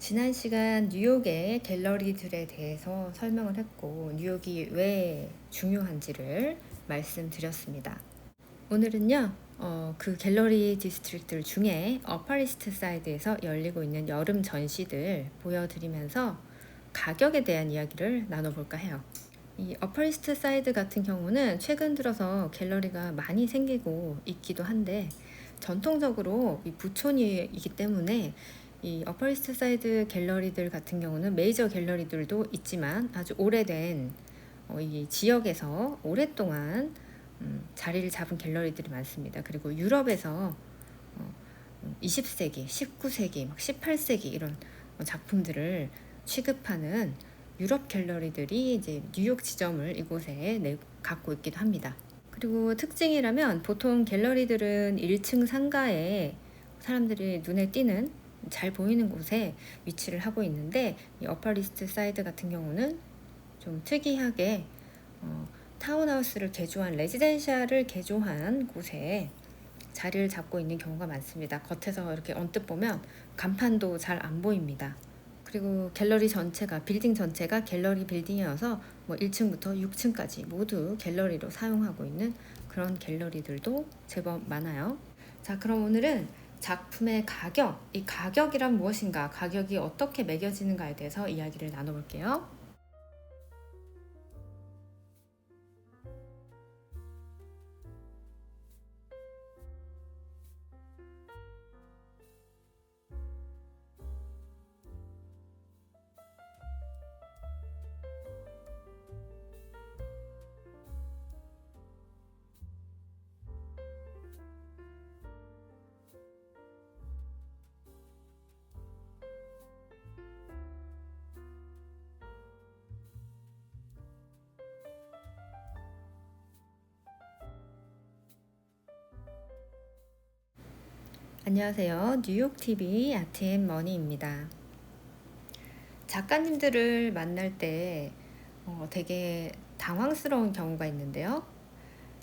지난 시간 뉴욕의 갤러리들에 대해서 설명을 했고 뉴욕이 왜 중요한지를 말씀드렸습니다. 오늘은요 그 갤러리 디스트릭트 중에 어퍼리스트 사이드에서 열리고 있는 여름 전시들 보여드리면서 가격에 대한 이야기를 나눠볼까 해요. 이 어퍼리스트 사이드 같은 경우는 최근 들어서 갤러리가 많이 생기고 있기도 한데 전통적으로 이 부촌이기 때문에 이 어퍼리스트 사이드 갤러리들 같은 경우는 메이저 갤러리들도 있지만 아주 오래된 이 지역에서 오랫동안 자리를 잡은 갤러리들이 많습니다. 그리고 유럽에서 20세기, 19세기, 18세기 이런 작품들을 취급하는 유럽 갤러리들이 이제 뉴욕 지점을 이곳에 갖고 있기도 합니다. 그리고 특징이라면 보통 갤러리들은 1층 상가에 사람들이 눈에 띄는 잘 보이는 곳에 위치를 하고 있는데 이 어퍼리스트 사이드 같은 경우는 좀 특이하게 타운하우스를 개조한 레지덴셜을 개조한 곳에 자리를 잡고 있는 경우가 많습니다. 겉에서 이렇게 언뜻 보면 간판도 잘 안 보입니다. 그리고 갤러리 전체가 빌딩 전체가 갤러리 빌딩이어서 1층부터 6층까지 모두 갤러리로 사용하고 있는 그런 갤러리들도 제법 많아요. 자, 그럼 오늘은 작품의 가격, 이 가격이란 무엇인가, 가격이 어떻게 매겨지는가에 대해서 이야기를 나눠볼게요. 안녕하세요. 뉴욕TV 아트앤머니입니다. 작가님들을 만날 때 되게 당황스러운 경우가 있는데요.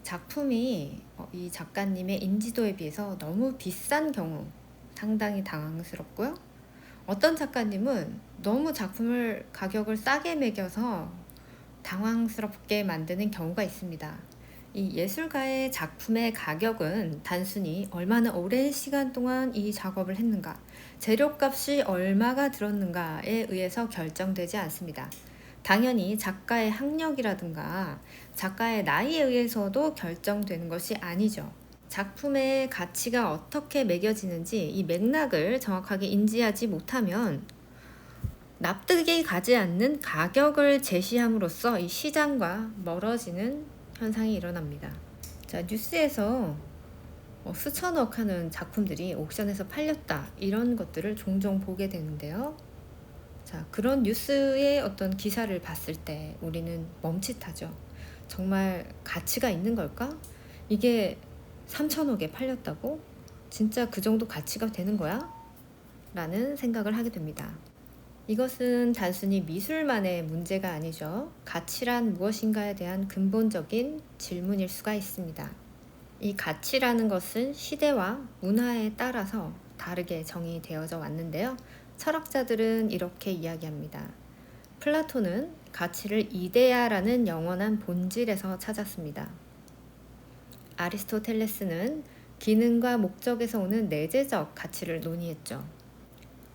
작품이 이 작가님의 인지도에 비해서 너무 비싼 경우 상당히 당황스럽고요. 어떤 작가님은 너무 작품을 가격을 싸게 매겨서 당황스럽게 만드는 경우가 있습니다. 이 예술가의 작품의 가격은 단순히 얼마나 오랜 시간 동안 이 작업을 했는가, 재료값이 얼마가 들었는가에 의해서 결정되지 않습니다. 당연히 작가의 학력이라든가 작가의 나이에 의해서도 결정되는 것이 아니죠. 작품의 가치가 어떻게 매겨지는지 이 맥락을 정확하게 인지하지 못하면 납득이 가지 않는 가격을 제시함으로써 이 시장과 멀어지는 현상이 일어납니다. 자, 뉴스에서 수천억 하는 작품들이 옥션에서 팔렸다 이런 것들을 종종 보게 되는데요. 자, 그런 뉴스의 어떤 기사를 봤을 때 우리는 멈칫하죠. 정말 가치가 있는 걸까? 이게 3천억에 팔렸다고? 진짜 그 정도 가치가 되는 거야? 라는 생각을 하게 됩니다. 이것은 단순히 미술만의 문제가 아니죠. 가치란 무엇인가에 대한 근본적인 질문일 수가 있습니다. 이 가치라는 것은 시대와 문화에 따라서 다르게 정의되어져 왔는데요. 철학자들은 이렇게 이야기합니다. 플라톤은 가치를 이데아라는 영원한 본질에서 찾았습니다. 아리스토텔레스는 기능과 목적에서 오는 내재적 가치를 논의했죠.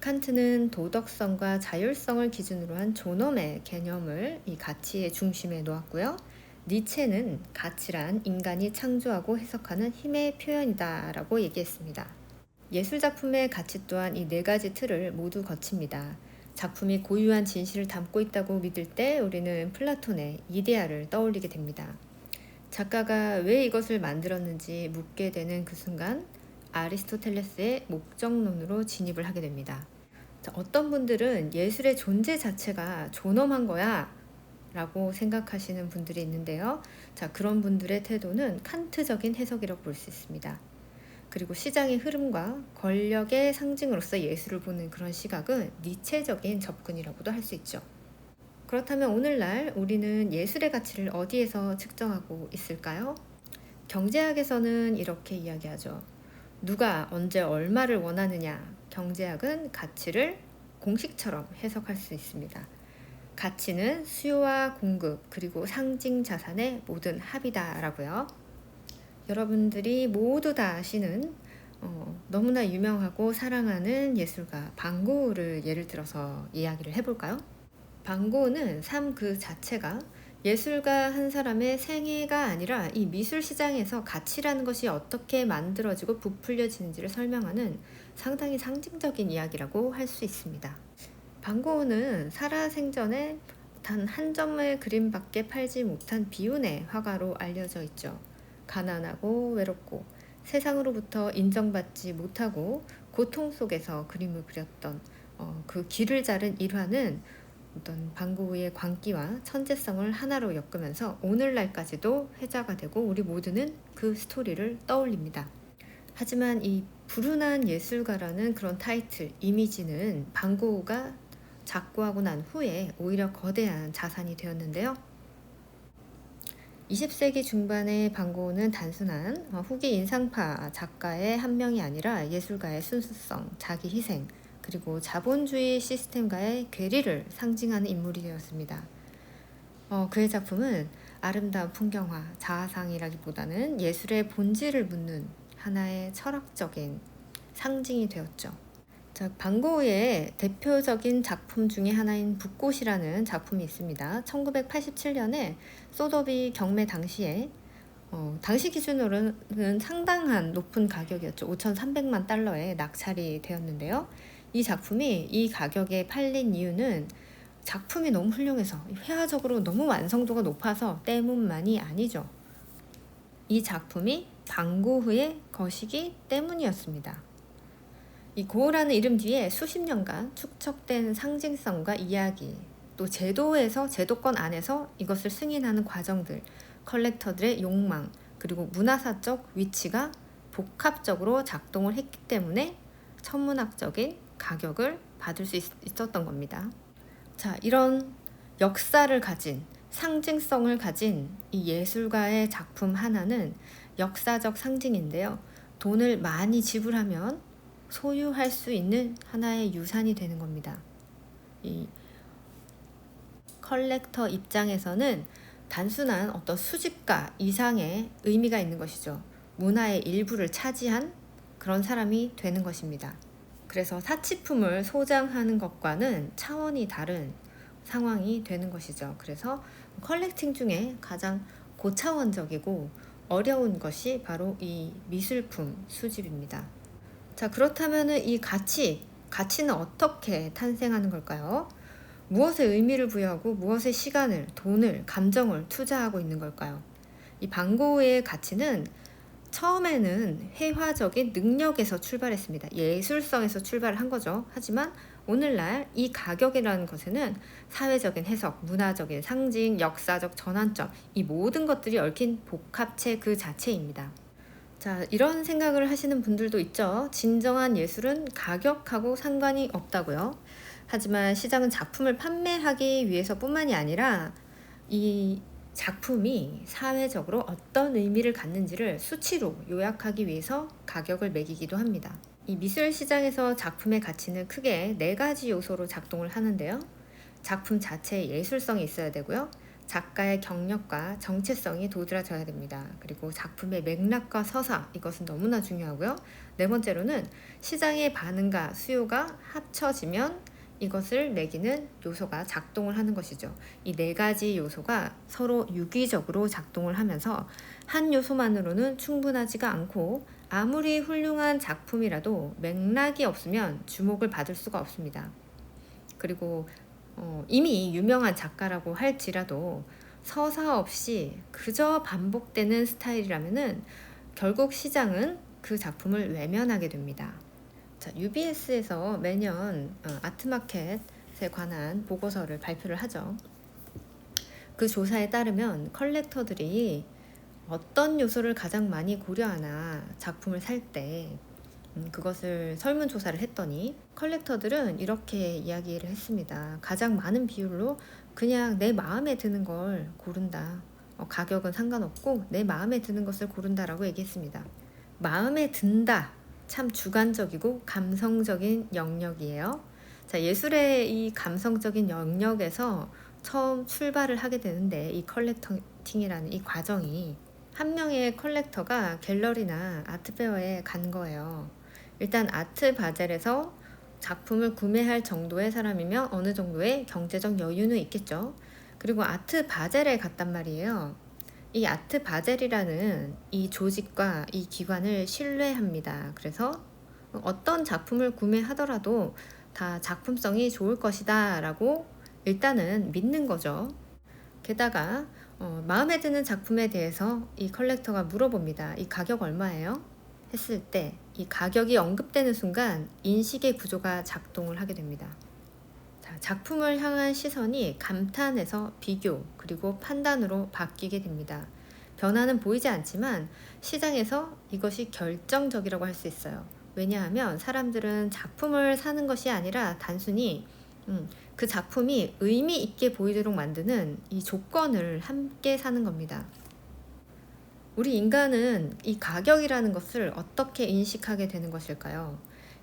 칸트는 도덕성과 자율성을 기준으로 한 존엄의 개념을 이 가치의 중심에 놓았고요. 니체는 가치란 인간이 창조하고 해석하는 힘의 표현이다 라고 얘기했습니다. 예술작품의 가치 또한 이 네 가지 틀을 모두 거칩니다. 작품이 고유한 진실을 담고 있다고 믿을 때 우리는 플라톤의 이데아를 떠올리게 됩니다. 작가가 왜 이것을 만들었는지 묻게 되는 그 순간 아리스토텔레스의 목적론으로 진입을 하게 됩니다. 자, 어떤 분들은 예술의 존재 자체가 존엄한 거야 라고 생각하시는 분들이 있는데요. 자, 그런 분들의 태도는 칸트적인 해석이라고 볼 수 있습니다. 그리고 시장의 흐름과 권력의 상징으로서 예술을 보는 그런 시각은 니체적인 접근이라고도 할 수 있죠. 그렇다면 오늘날 우리는 예술의 가치를 어디에서 측정하고 있을까요? 경제학에서는 이렇게 이야기하죠. 누가 언제 얼마를 원하느냐. 경제학은 가치를 공식처럼 해석할 수 있습니다. 가치는 수요와 공급 그리고 상징 자산의 모든 합이다라고요. 여러분들이 모두 다 아시는 너무나 유명하고 사랑하는 예술가 반 고흐를 예를 들어서 이야기를 해볼까요? 반 고흐는 삶 그 자체가 예술가 한 사람의 생애가 아니라 이 미술 시장에서 가치라는 것이 어떻게 만들어지고 부풀려지는지를 설명하는 상당히 상징적인 이야기라고 할 수 있습니다. 반 고흐는 살아생전에 단 한 점의 그림밖에 팔지 못한 비운의 화가로 알려져 있죠. 가난하고 외롭고 세상으로부터 인정받지 못하고 고통 속에서 그림을 그렸던 그 길을 자른 일화는 어떤 반 고흐의 광기와 천재성을 하나로 엮으면서 오늘날까지도 회자가 되고 우리 모두는 그 스토리를 떠올립니다. 하지만 이 불운한 예술가라는 그런 타이틀, 이미지는 반 고흐가 작고하고 난 후에 오히려 거대한 자산이 되었는데요. 20세기 중반의 반 고흐는 단순한 후기 인상파 작가의 한 명이 아니라 예술가의 순수성, 자기 희생, 그리고 자본주의 시스템과의 괴리를 상징하는 인물이 되었습니다. 그의 작품은 아름다운 풍경화, 자아상이라기보다는 예술의 본질을 묻는 하나의 철학적인 상징이 되었죠. 자, 반 고흐의 대표적인 작품 중에 하나인 붓꽃이라는 작품이 있습니다. 1987년에 소더비 경매 당시에 당시 기준으로는 상당한 높은 가격이었죠. 5,300만 달러에 낙찰이 되었는데요. 이 작품이 이 가격에 팔린 이유는 작품이 너무 훌륭해서 회화적으로 너무 완성도가 높아서 때문만이 아니죠. 이 작품이 반 고흐의 것이기 때문이었습니다. 이 고흐라는 이름 뒤에 수십 년간 축적된 상징성과 이야기, 또 제도권 안에서 이것을 승인하는 과정들, 컬렉터들의 욕망, 그리고 문화사적 위치가 복합적으로 작동을 했기 때문에 천문학적인 가격을 받을 수 있었던 겁니다. 자, 이런 역사를 가진, 상징성을 가진 이 예술가의 작품 하나는 역사적 상징인데요. 돈을 많이 지불하면 소유할 수 있는 하나의 유산이 되는 겁니다. 이 컬렉터 입장에서는 단순한 어떤 수집가 이상의 의미가 있는 것이죠. 문화의 일부를 차지한 그런 사람이 되는 것입니다. 그래서 사치품을 소장하는 것과는 차원이 다른 상황이 되는 것이죠. 그래서 컬렉팅 중에 가장 고차원적이고 어려운 것이 바로 이 미술품 수집입니다. 자, 그렇다면 이 가치는 어떻게 탄생하는 걸까요? 무엇에 의미를 부여하고 무엇에 시간을, 돈을, 감정을 투자하고 있는 걸까요? 이 반 고흐의 가치는 처음에는 회화적인 능력에서 출발했습니다. 예술성에서 출발을 한 거죠. 하지만 오늘날 이 가격이라는 것에는 사회적인 해석, 문화적인 상징, 역사적 전환점, 이 모든 것들이 얽힌 복합체 그 자체입니다. 자, 이런 생각을 하시는 분들도 있죠. 진정한 예술은 가격하고 상관이 없다고요. 하지만 시장은 작품을 판매하기 위해서뿐만이 아니라 이 작품이 사회적으로 어떤 의미를 갖는지를 수치로 요약하기 위해서 가격을 매기기도 합니다. 이 미술 시장에서 작품의 가치는 크게 4가지 요소로 작동을 하는데요. 작품 자체의 예술성이 있어야 되고요. 작가의 경력과 정체성이 도드라져야 됩니다. 그리고 작품의 맥락과 서사, 이것은 너무나 중요하고요. 4번째로는 시장의 반응과 수요가 합쳐지면 이것을 매기는 요소가 작동을 하는 것이죠. 이 4가지 요소가 서로 유기적으로 작동을 하면서 한 요소만으로는 충분하지가 않고 아무리 훌륭한 작품이라도 맥락이 없으면 주목을 받을 수가 없습니다. 그리고 이미 유명한 작가라고 할지라도 서사 없이 그저 반복되는 스타일이라면은 결국 시장은 그 작품을 외면하게 됩니다. 자, UBS에서 매년 아트마켓에 관한 보고서를 발표를 하죠. 그 조사에 따르면 컬렉터들이 어떤 요소를 가장 많이 고려하나 작품을 살 때 그것을 설문조사를 했더니 컬렉터들은 이렇게 이야기를 했습니다. 가장 많은 비율로 그냥 내 마음에 드는 걸 고른다. 가격은 상관없고 내 마음에 드는 것을 고른다라고 얘기했습니다. 마음에 든다. 참 주관적이고 감성적인 영역이에요. 자, 예술의 이 감성적인 영역에서 처음 출발을 하게 되는데, 이 컬렉팅이라는 이 과정이 한 명의 컬렉터가 갤러리나 아트페어에 간 거예요. 일단 아트 바젤에서 작품을 구매할 정도의 사람이면 어느 정도의 경제적 여유는 있겠죠. 그리고 아트 바젤에 갔단 말이에요. 이 아트 바젤이라는 이 조직과 이 기관을 신뢰합니다. 그래서 어떤 작품을 구매하더라도 다 작품성이 좋을 것이다 라고 일단은 믿는 거죠. 게다가 마음에 드는 작품에 대해서 이 컬렉터가 물어봅니다. 이 가격 얼마예요? 했을 때 이 가격이 언급되는 순간 인식의 구조가 작동을 하게 됩니다. 자, 작품을 향한 시선이 감탄에서 비교 그리고 판단으로 바뀌게 됩니다. 변화는 보이지 않지만 시장에서 이것이 결정적이라고 할 수 있어요. 왜냐하면 사람들은 작품을 사는 것이 아니라 단순히 그 작품이 의미 있게 보이도록 만드는 이 조건을 함께 사는 겁니다. 우리 인간은 이 가격이라는 것을 어떻게 인식하게 되는 것일까요?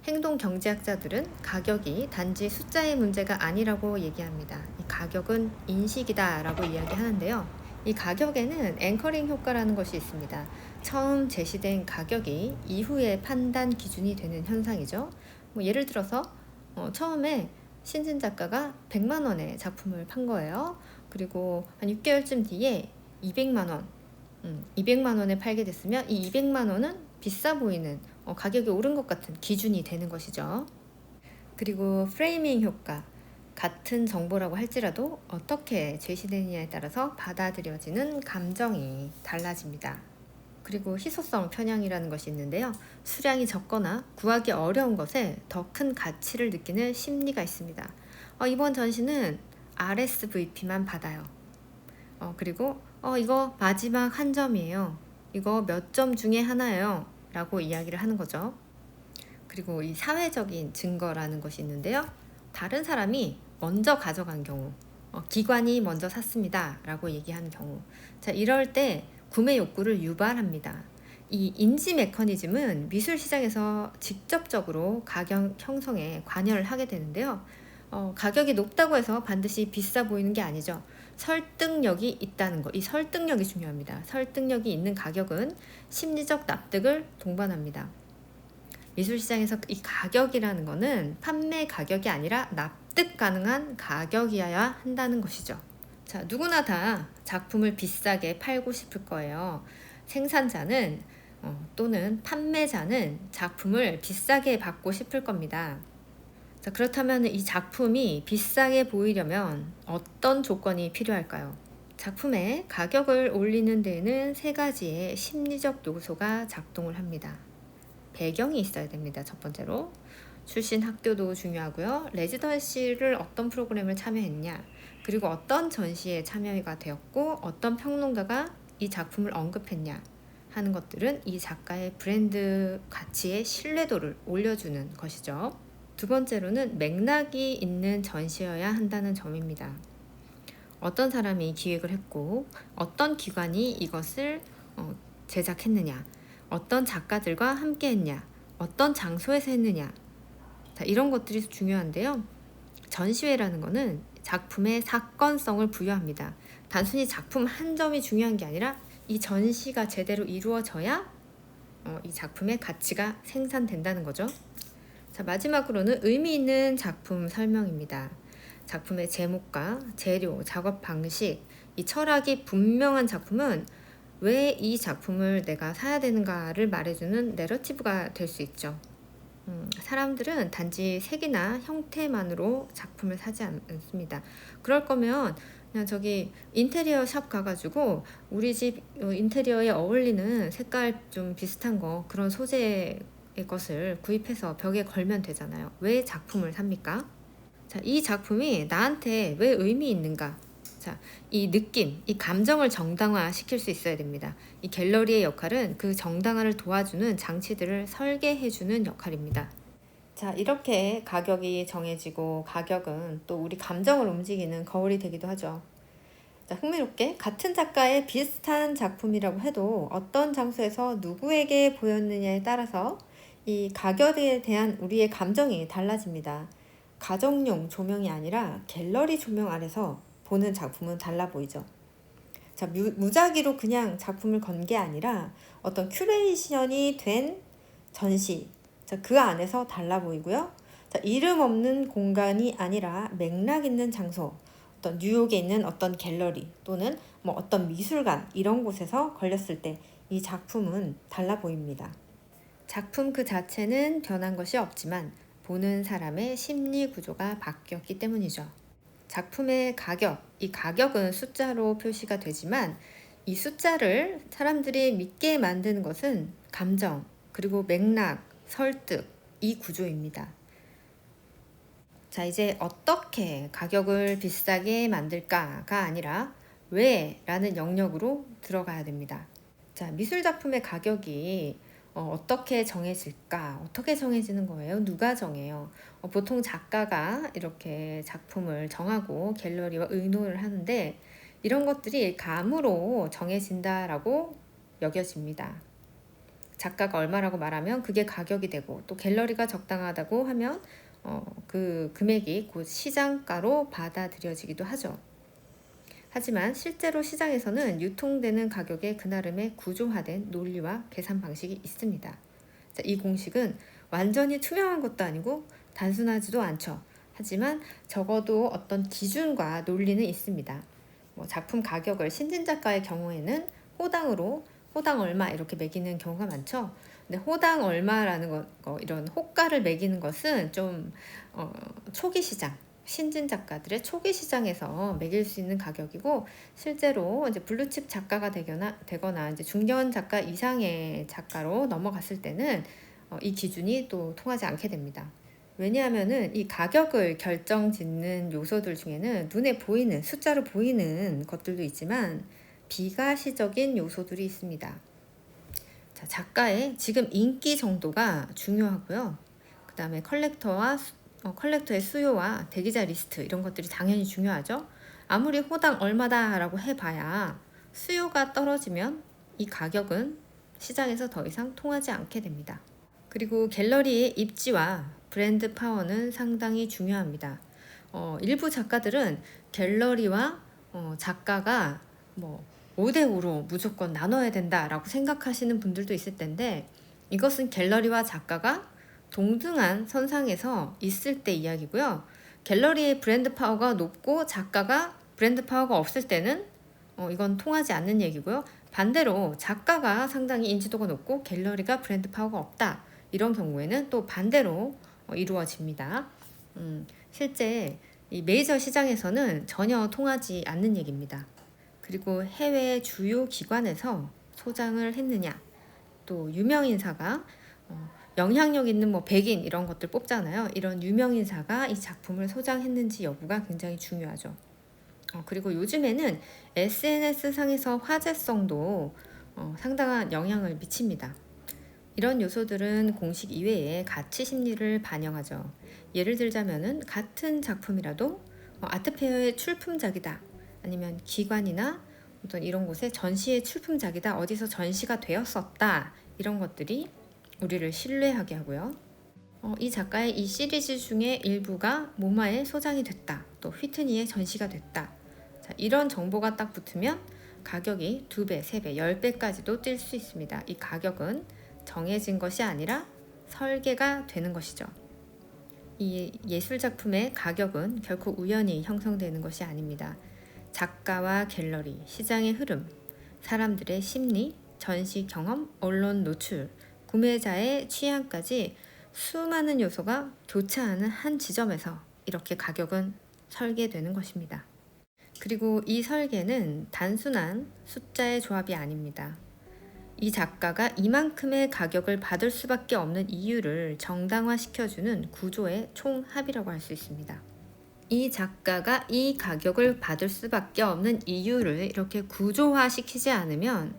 행동 경제학자들은 가격이 단지 숫자의 문제가 아니라고 얘기합니다. 이 가격은 인식이다라고 이야기하는데요. 이 가격에는 앵커링 효과라는 것이 있습니다. 처음 제시된 가격이 이후의 판단 기준이 되는 현상이죠. 예를 들어서 처음에 신진 작가가 100만 원의 작품을 판 거예요. 그리고 한 6개월쯤 뒤에 200만 원, 200만 원에 팔게 됐으면 이 200만 원은 비싸 보이는 가격이 오른 것 같은 기준이 되는 것이죠. 그리고 프레이밍 효과, 같은 정보라고 할지라도 어떻게 제시되느냐에 따라서 받아들여지는 감정이 달라집니다. 그리고 희소성 편향이라는 것이 있는데요. 수량이 적거나 구하기 어려운 것에 더 큰 가치를 느끼는 심리가 있습니다. 이번 전시는 RSVP만 받아요. 그리고 이거 마지막 한 점이에요. 이거 몇 점 중에 하나예요. 라고 이야기를 하는 거죠. 그리고 이 사회적인 증거라는 것이 있는데요. 다른 사람이 먼저 가져간 경우, 기관이 먼저 샀습니다. 라고 얘기하는 경우. 자, 이럴 때 구매 욕구를 유발합니다. 이 인지 메커니즘은 미술 시장에서 직접적으로 가격 형성에 관여를 하게 되는데요. 가격이 높다고 해서 반드시 비싸 보이는 게 아니죠. 설득력이 있다는 것, 이 설득력이 중요합니다. 설득력이 있는 가격은 심리적 납득을 동반합니다. 미술 시장에서 이 가격이라는 것은 판매 가격이 아니라 납득 가능한 가격이어야 한다는 것이죠. 자, 누구나 다 작품을 비싸게 팔고 싶을 거예요. 생산자는 또는 판매자는 작품을 비싸게 받고 싶을 겁니다. 자, 그렇다면 이 작품이 비싸게 보이려면 어떤 조건이 필요할까요? 작품의 가격을 올리는 데에는 세 가지의 심리적 요소가 작동을 합니다. 배경이 있어야 됩니다. 첫 번째로. 출신 학교도 중요하고요. 레지던시를 어떤 프로그램을 참여했냐, 그리고 어떤 전시에 참여가 되었고 어떤 평론가가 이 작품을 언급했냐 하는 것들은 이 작가의 브랜드 가치의 신뢰도를 올려주는 것이죠. 두 번째로는 맥락이 있는 전시여야 한다는 점입니다. 어떤 사람이 기획을 했고 어떤 기관이 이것을 제작했느냐, 어떤 작가들과 함께 했냐, 어떤 장소에서 했느냐, 자, 이런 것들이 중요한데요. 전시회라는 것은 작품의 사건성을 부여합니다. 단순히 작품 한 점이 중요한 게 아니라 이 전시가 제대로 이루어져야 이 작품의 가치가 생산된다는 거죠. 자, 마지막으로는 의미 있는 작품 설명입니다. 작품의 제목과 재료, 작업 방식, 이 철학이 분명한 작품은 왜 이 작품을 내가 사야 되는가를 말해주는 내러티브가 될 수 있죠. 사람들은 단지 색이나 형태만으로 작품을 사지 않습니다. 그럴 거면 그냥 저기 인테리어 샵 가가지고 우리 집 인테리어에 어울리는 색깔 좀 비슷한 거, 그런 소재의 것을 구입해서 벽에 걸면 되잖아요. 왜 작품을 삽니까? 자, 이 작품이 나한테 왜 의미 있는가? 자, 이 느낌, 이 감정을 정당화 시킬 수 있어야 됩니다. 이 갤러리의 역할은 그 정당화를 도와주는 장치들을 설계해주는 역할입니다. 자, 이렇게 가격이 정해지고 가격은 또 우리 감정을 움직이는 거울이 되기도 하죠. 자, 흥미롭게 같은 작가의 비슷한 작품이라고 해도 어떤 장소에서 누구에게 보였느냐에 따라서 이 가격에 대한 우리의 감정이 달라집니다. 가정용 조명이 아니라 갤러리 조명 아래서 보는 작품은 달라 보이죠. 자, 무작위로 그냥 작품을 건 게 아니라 어떤 큐레이션이 된 전시, 자, 그 안에서 달라 보이고요. 자, 이름 없는 공간이 아니라 맥락 있는 장소, 어떤 뉴욕에 있는 어떤 갤러리 또는 뭐 어떤 미술관 이런 곳에서 걸렸을 때 이 작품은 달라 보입니다. 작품 그 자체는 변한 것이 없지만 보는 사람의 심리 구조가 바뀌었기 때문이죠. 작품의 가격, 이 가격은 숫자로 표시가 되지만 이 숫자를 사람들이 믿게 만드는 것은 감정, 그리고 맥락, 설득, 이 구조입니다. 자, 이제 어떻게 가격을 비싸게 만들까가 아니라 왜? 라는 영역으로 들어가야 됩니다. 자, 미술 작품의 가격이 어떻게 정해질까? 어떻게 정해지는 거예요? 누가 정해요? 보통 작가가 이렇게 작품을 정하고 갤러리와 의논을 하는데 이런 것들이 감으로 정해진다라고 여겨집니다. 작가가 얼마라고 말하면 그게 가격이 되고 또 갤러리가 적당하다고 하면 그 금액이 곧 시장가로 받아들여지기도 하죠. 하지만 실제로 시장에서는 유통되는 가격에 그나름의 구조화된 논리와 계산 방식이 있습니다. 자, 이 공식은 완전히 투명한 것도 아니고 단순하지도 않죠. 하지만 적어도 어떤 기준과 논리는 있습니다. 작품 가격을 신진 작가의 경우에는 호당 얼마 이렇게 매기는 경우가 많죠. 근데 호당 얼마라는 거 이런 호가를 매기는 것은 좀 초기 시장, 신진 작가들의 초기 시장에서 매길 수 있는 가격이고 실제로 이제 블루칩 작가가 되거나 이제 중견 작가 이상의 작가로 넘어갔을 때는 이 기준이 또 통하지 않게 됩니다. 왜냐하면은 이 가격을 결정짓는 요소들 중에는 눈에 보이는 숫자로 보이는 것들도 있지만 비가시적인 요소들이 있습니다. 자, 작가의 지금 인기 정도가 중요하고요. 그 다음에 컬렉터의 수요와 대기자 리스트 이런 것들이 당연히 중요하죠. 아무리 호당 얼마다라고 해봐야 수요가 떨어지면 이 가격은 시장에서 더 이상 통하지 않게 됩니다. 그리고 갤러리의 입지와 브랜드 파워는 상당히 중요합니다. 일부 작가들은 갤러리와 작가가 5대5로 무조건 나눠야 된다라고 생각하시는 분들도 있을 텐데 이것은 갤러리와 작가가 동등한 선상에서 있을 때 이야기고요. 갤러리의 브랜드 파워가 높고 작가가 브랜드 파워가 없을 때는 이건 통하지 않는 얘기고요. 반대로 작가가 상당히 인지도가 높고 갤러리가 브랜드 파워가 없다. 이런 경우에는 또 반대로 이루어집니다. 실제 이 메이저 시장에서는 전혀 통하지 않는 얘기입니다. 그리고 해외 주요 기관에서 소장을 했느냐, 또 유명 인사가 영향력 있는 백인 이런 것들 뽑잖아요. 이런 유명 인사가 이 작품을 소장했는지 여부가 굉장히 중요하죠. 그리고 요즘에는 SNS 상에서 화제성도 상당한 영향을 미칩니다. 이런 요소들은 공식 이외에 가치 심리를 반영하죠. 예를 들자면은 같은 작품이라도 아트페어의 출품작이다. 아니면 기관이나 어떤 이런 곳에 전시의 출품작이다. 어디서 전시가 되었었다. 이런 것들이 우리를 신뢰하게 하고요. 이 작가의 이 시리즈 중에 일부가 모마에 소장이 됐다. 또 휘트니에 전시가 됐다. 자, 이런 정보가 딱 붙으면 가격이 2배, 3배, 10배까지도 뛸 수 있습니다. 이 가격은 정해진 것이 아니라 설계가 되는 것이죠. 이 예술작품의 가격은 결코 우연히 형성되는 것이 아닙니다. 작가와 갤러리, 시장의 흐름, 사람들의 심리, 전시 경험, 언론 노출, 구매자의 취향까지 수많은 요소가 교차하는 한 지점에서 이렇게 가격은 설계되는 것입니다. 그리고 이 설계는 단순한 숫자의 조합이 아닙니다. 이 작가가 이만큼의 가격을 받을 수밖에 없는 이유를 정당화시켜주는 구조의 총합이라고 할 수 있습니다. 이 작가가 이 가격을 받을 수밖에 없는 이유를 이렇게 구조화시키지 않으면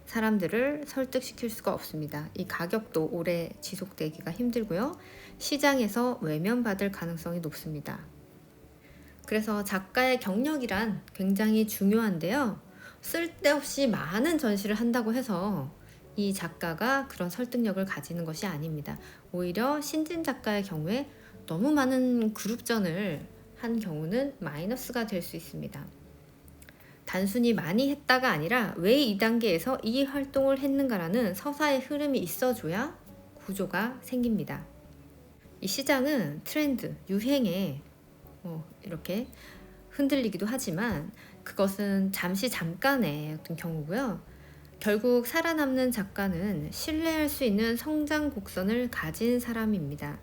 사람들을 설득시킬 수가 없습니다. 이 가격도 오래 지속되기가 힘들고요. 시장에서 외면받을 가능성이 높습니다. 그래서 작가의 경력이란 굉장히 중요한데요. 쓸데없이 많은 전시를 한다고 해서 이 작가가 그런 설득력을 가지는 것이 아닙니다. 오히려 신진 작가의 경우에 너무 많은 그룹전을 한 경우는 마이너스가 될 수 있습니다. 단순히 많이 했다가 아니라 왜 이 단계에서 이 활동을 했는가라는 서사의 흐름이 있어줘야 구조가 생깁니다. 이 시장은 트렌드, 유행에 이렇게 흔들리기도 하지만 그것은 잠깐의 어떤 경우고요. 결국 살아남는 작가는 신뢰할 수 있는 성장 곡선을 가진 사람입니다.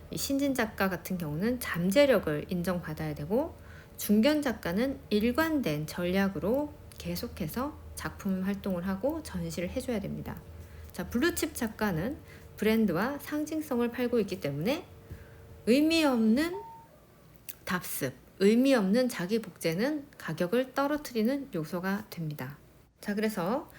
이 신진 작가 같은 경우는 잠재력을 인정받아야 되고, 중견 작가는 일관된 전략으로 계속해서 작품 활동을 하고 전시를 해줘야 됩니다. 자, 블루칩 작가는 브랜드와 상징성을 팔고 있기 때문에 의미 없는 답습, 의미 없는 자기 복제는 가격을 떨어뜨리는 요소가 됩니다. 자, 그래서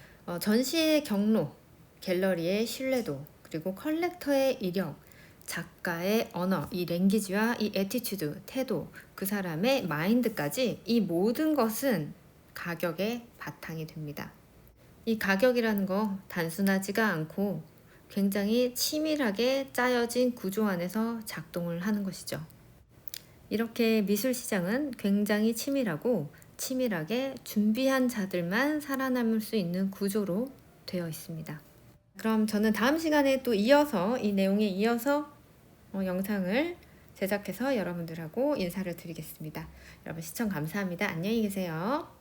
전시의 경로, 갤러리의 신뢰도, 그리고 컬렉터의 이력, 작가의 언어, 이 랭귀지와 이 애티튜드, 태도, 그 사람의 마인드까지 이 모든 것은 가격의 바탕이 됩니다. 이 가격이라는 거 단순하지가 않고 굉장히 치밀하게 짜여진 구조 안에서 작동을 하는 것이죠. 이렇게 미술 시장은 굉장히 치밀하게 준비한 자들만 살아남을 수 있는 구조로 되어 있습니다. 그럼 저는 다음 시간에 또 이어서 이 내용에 이어서 영상을 제작해서 여러분들하고 인사를 드리겠습니다. 여러분 시청 감사합니다. 안녕히 계세요.